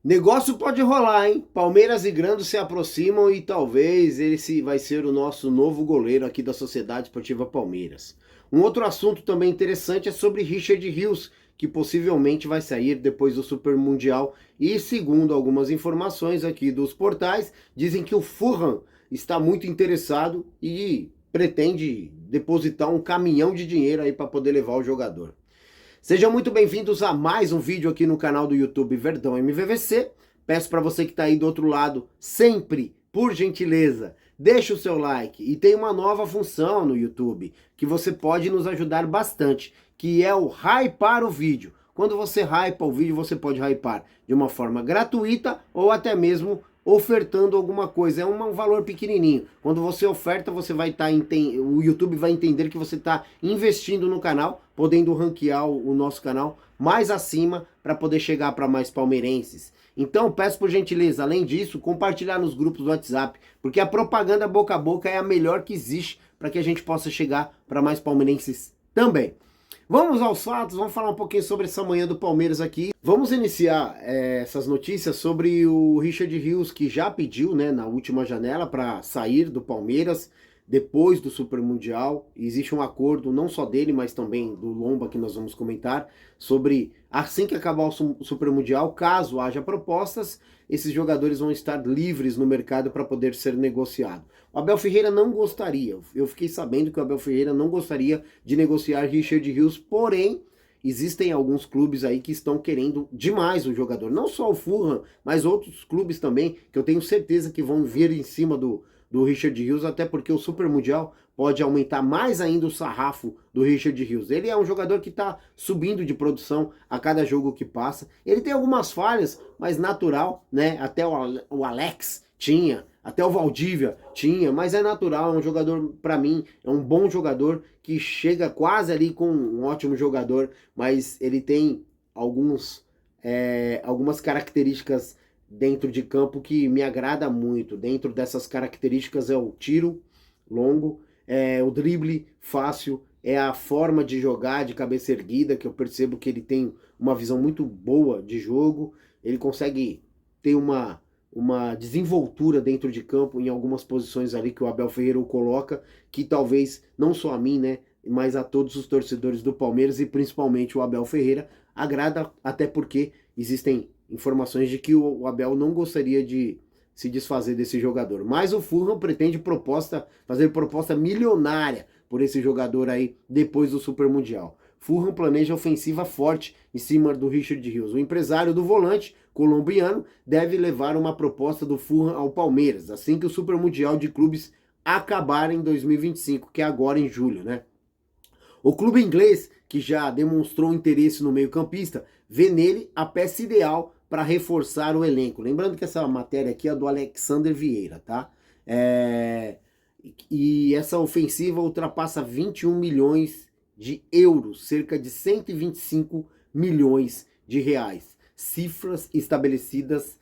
Negócio pode rolar, hein? Palmeiras e Grando se aproximam e talvez vai ser o nosso novo goleiro aqui da Sociedade Esportiva Palmeiras. Um outro assunto também interessante é sobre Richard Rios, que possivelmente vai sair depois do Super Mundial. E segundo algumas informações aqui dos portais, dizem que o Fulham está muito interessado e pretende depositar um caminhão de dinheiro aí para poder levar o jogador. Sejam muito bem-vindos a mais um vídeo aqui no canal do YouTube Verdão MVVC. Peço para você que está aí do outro lado, sempre, por gentileza, deixa o seu like. E tem uma nova função no YouTube, que você pode nos ajudar bastante, que é o hypar o vídeo. Quando você hypa o vídeo, você pode hypar de uma forma gratuita ou até mesmo ofertando alguma coisa. É um valor pequenininho. Quando você oferta, você vai estar o YouTube vai entender que você está investindo no canal, podendo ranquear o nosso canal mais acima para poder chegar para mais palmeirenses. Então, peço por gentileza, além disso, compartilhar nos grupos do WhatsApp, porque a propaganda boca a boca é a melhor que existe para que a gente possa chegar para mais palmeirenses também. Vamos aos fatos, vamos falar um pouquinho sobre essa manhã do Palmeiras aqui. Vamos iniciar essas notícias sobre o Richard Rios, que já pediu, né, na última janela para sair do Palmeiras depois do Super Mundial. Existe um acordo, não só dele, mas também do Lomba, que nós vamos comentar, sobre assim que acabar o Super Mundial, caso haja propostas, esses jogadores vão estar livres no mercado para poder ser negociado. O Abel Ferreira não gostaria, eu fiquei sabendo que o Abel Ferreira não gostaria de negociar Richard Rios, porém, existem alguns clubes aí que estão querendo demais o jogador. Não só o Fulham, mas outros clubes também, que eu tenho certeza que vão vir em cima do Richard Rios, até porque o Super Mundial pode aumentar mais ainda o sarrafo do Richard Rios. Ele é um jogador que está subindo de produção a cada jogo que passa. Ele tem algumas falhas, mas natural, né? Até o Alex tinha, até o Valdívia tinha, mas é natural, é um jogador, para mim, é um bom jogador que chega quase ali com um ótimo jogador, mas ele tem algumas características dentro de campo que me agrada muito. Dentro dessas características é o tiro longo, é o drible fácil, é a forma de jogar de cabeça erguida, que eu percebo que ele tem uma visão muito boa de jogo, ele consegue ter uma desenvoltura dentro de campo em algumas posições ali que o Abel Ferreira o coloca, que talvez não só a mim, né, mas a todos os torcedores do Palmeiras e principalmente o Abel Ferreira agrada, até porque existem informações de que o Abel não gostaria de se desfazer desse jogador. Mas o Fulham pretende fazer proposta milionária por esse jogador aí depois do Super Mundial. Fulham planeja ofensiva forte em cima do Richard Rios. O empresário do volante colombiano deve levar uma proposta do Fulham ao Palmeiras, assim que o Super Mundial de Clubes acabar em 2025, que é agora em julho, né? O clube inglês, que já demonstrou interesse no meio-campista, vê nele a peça ideal para reforçar o elenco. Lembrando que essa matéria aqui é do Alexander Vieira, tá? E essa ofensiva ultrapassa 21 milhões de euros, cerca de 125 milhões de reais. Cifras estabelecidas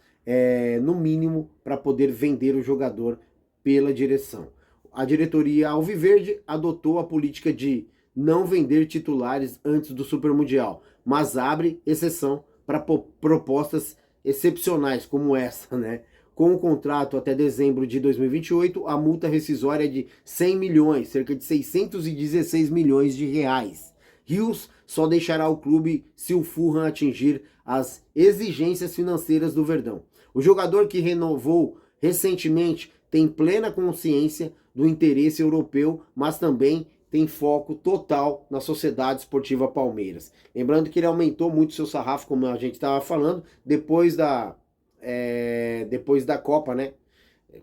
no mínimo para poder vender o jogador pela direção. A diretoria Alviverde adotou a política de não vender titulares antes do Super Mundial, mas abre exceção para propostas excepcionais como essa, né? Com o contrato até dezembro de 2028, a multa rescisória é de 100 milhões, cerca de 616 milhões de reais. Rios só deixará o clube se o Fulham atingir as exigências financeiras do Verdão. O jogador, que renovou recentemente, tem plena consciência do interesse europeu, mas também tem foco total na Sociedade Esportiva Palmeiras. Lembrando que ele aumentou muito seu sarrafo, como a gente estava falando, depois da Copa, né?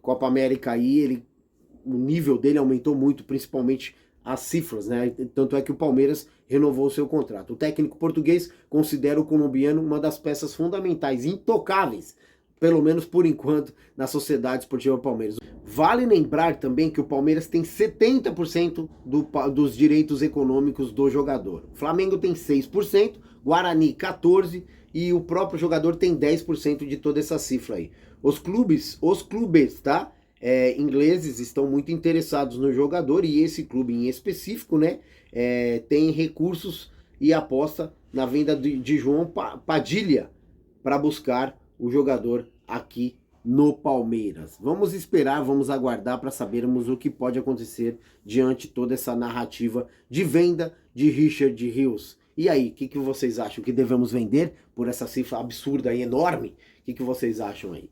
Copa América aí, o nível dele aumentou muito, principalmente as cifras, né? Tanto é que o Palmeiras renovou seu contrato. O técnico português considera o colombiano uma das peças fundamentais, intocáveis, pelo menos por enquanto, na Sociedade Esportiva Palmeiras. Vale lembrar também que o Palmeiras tem 70% dos direitos econômicos do jogador. O Flamengo tem 6%, Guarani 14% e o próprio jogador tem 10% de toda essa cifra aí. Os clubes, tá? Ingleses estão muito interessados no jogador e esse clube em específico, né? Tem recursos e aposta na venda de João Padilha para buscar o jogador aqui no Palmeiras. Vamos esperar, vamos aguardar para sabermos o que pode acontecer diante de toda essa narrativa de venda de Richard Rios. E aí, o que vocês acham? Que devemos vender por essa cifra absurda e enorme? O que vocês acham aí?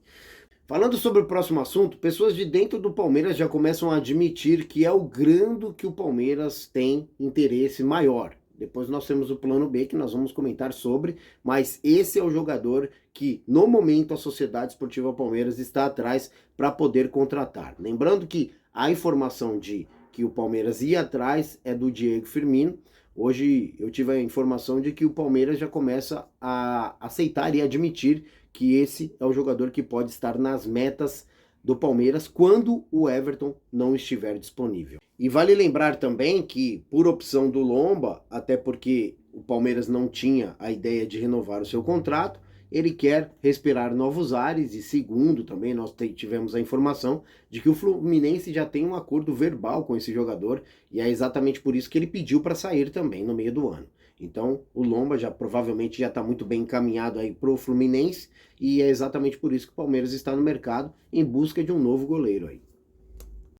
Falando sobre o próximo assunto, pessoas de dentro do Palmeiras já começam a admitir que é o Grando que o Palmeiras tem interesse maior. Depois nós temos o plano B que nós vamos comentar sobre, mas esse é o jogador que no momento a Sociedade Esportiva Palmeiras está atrás para poder contratar. Lembrando que a informação de que o Palmeiras ia atrás é do Diego Firmino. Hoje eu tive a informação de que o Palmeiras já começa a aceitar e admitir que esse é o jogador que pode estar nas metas do Palmeiras quando o Everton não estiver disponível. E vale lembrar também que, por opção do Lomba, até porque o Palmeiras não tinha a ideia de renovar o seu contrato, ele quer respirar novos ares, e segundo também nós tivemos a informação de que o Fluminense já tem um acordo verbal com esse jogador, e é exatamente por isso que ele pediu para sair também no meio do ano. Então o Lomba provavelmente já está muito bem encaminhado aí para o Fluminense, e é exatamente por isso que o Palmeiras está no mercado em busca de um novo goleiro aí.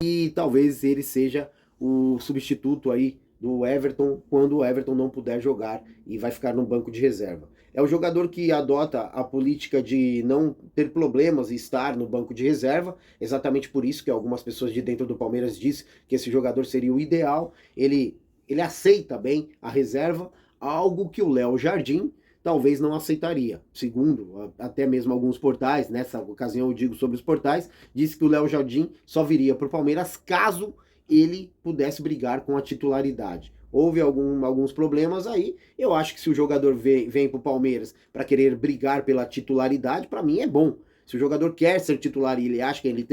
E talvez ele seja o substituto aí do Everton quando o Everton não puder jogar e vai ficar no banco de reserva. É o jogador que adota a política de não ter problemas e estar no banco de reserva, exatamente por isso que algumas pessoas de dentro do Palmeiras dizem que esse jogador seria o ideal. Ele aceita bem a reserva, algo que o Léo Jardim talvez não aceitaria. Segundo, até mesmo alguns portais, nessa ocasião eu digo sobre os portais, disse que o Léo Jardim só viria para o Palmeiras caso ele pudesse brigar com a titularidade. Houve alguns problemas aí. Eu acho que se o jogador vem para o Palmeiras para querer brigar pela titularidade, para mim é bom. Se o jogador quer ser titular e ele acha que ele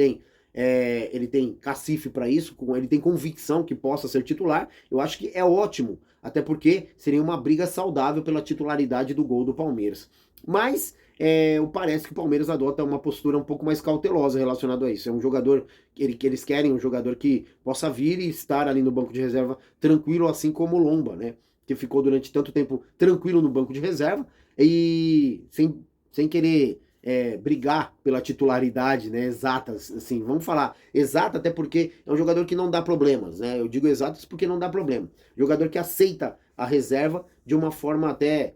tem cacife para isso, ele tem convicção que possa ser titular, eu acho que é ótimo. Até porque seria uma briga saudável pela titularidade do gol do Palmeiras. Mas parece que o Palmeiras adota uma postura um pouco mais cautelosa relacionado a isso. É um jogador que eles querem, um jogador que possa vir e estar ali no banco de reserva tranquilo, assim como o Lomba, né? Que ficou durante tanto tempo tranquilo no banco de reserva e sem querer brigar pela titularidade, né, exatas, assim, vamos falar exata, até porque é um jogador que não dá problemas, né, eu digo exatas porque não dá problema, jogador que aceita a reserva de uma forma até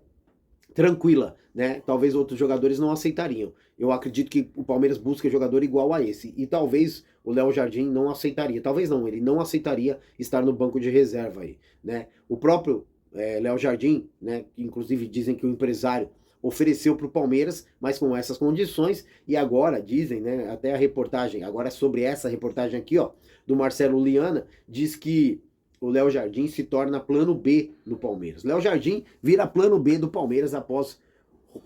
tranquila, né, talvez outros jogadores não aceitariam. Eu acredito que o Palmeiras busca jogador igual a esse, e talvez o Léo Jardim não aceitaria, talvez não, ele não aceitaria estar no banco de reserva aí, né, o próprio Léo Jardim, né, inclusive dizem que o empresário ofereceu para o Palmeiras, mas com essas condições, e agora dizem, né, até a reportagem, agora sobre essa reportagem aqui, ó, do Marcelo Liana, diz que o Léo Jardim se torna plano B no Palmeiras. Léo Jardim vira plano B do Palmeiras após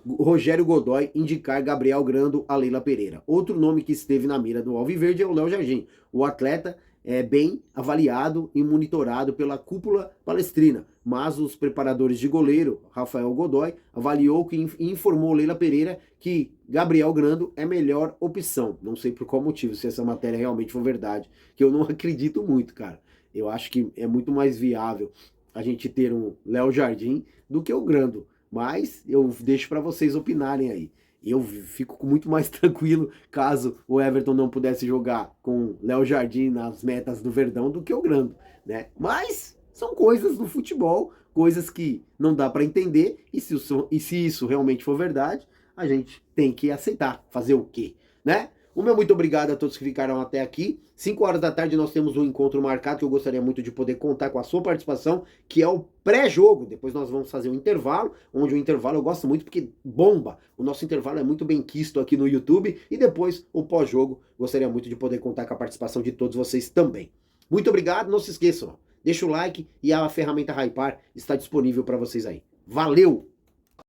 Rogério Godoy indicar Gabriel Grando a Leila Pereira. Outro nome que esteve na mira do Alviverde é o Léo Jardim. O atleta é bem avaliado e monitorado pela cúpula palestrina, mas os preparadores de goleiro, Rafael Godoy, avaliou e informou Leila Pereira que Gabriel Grando é melhor opção. Não sei por qual motivo, se essa matéria realmente for verdade, que eu não acredito muito, cara. Eu acho que é muito mais viável a gente ter um Léo Jardim do que o Grando, mas eu deixo para vocês opinarem aí. Eu fico muito mais tranquilo caso o Everton não pudesse jogar com Léo Jardim nas metas do Verdão do que o Grando, né? Mas são coisas do futebol, coisas que não dá para entender, e se isso realmente for verdade, a gente tem que aceitar. Fazer o quê, né? O meu muito obrigado a todos que ficaram até aqui. 5 horas da tarde nós temos um encontro marcado que eu gostaria muito de poder contar com a sua participação, que é o pré-jogo. Depois nós vamos fazer um intervalo, onde o intervalo eu gosto muito porque bomba. O nosso intervalo é muito bem quisto aqui no YouTube. E depois o pós-jogo, gostaria muito de poder contar com a participação de todos vocês também. Muito obrigado, não se esqueçam, deixa o like e a ferramenta Hypar está disponível para vocês aí. Valeu!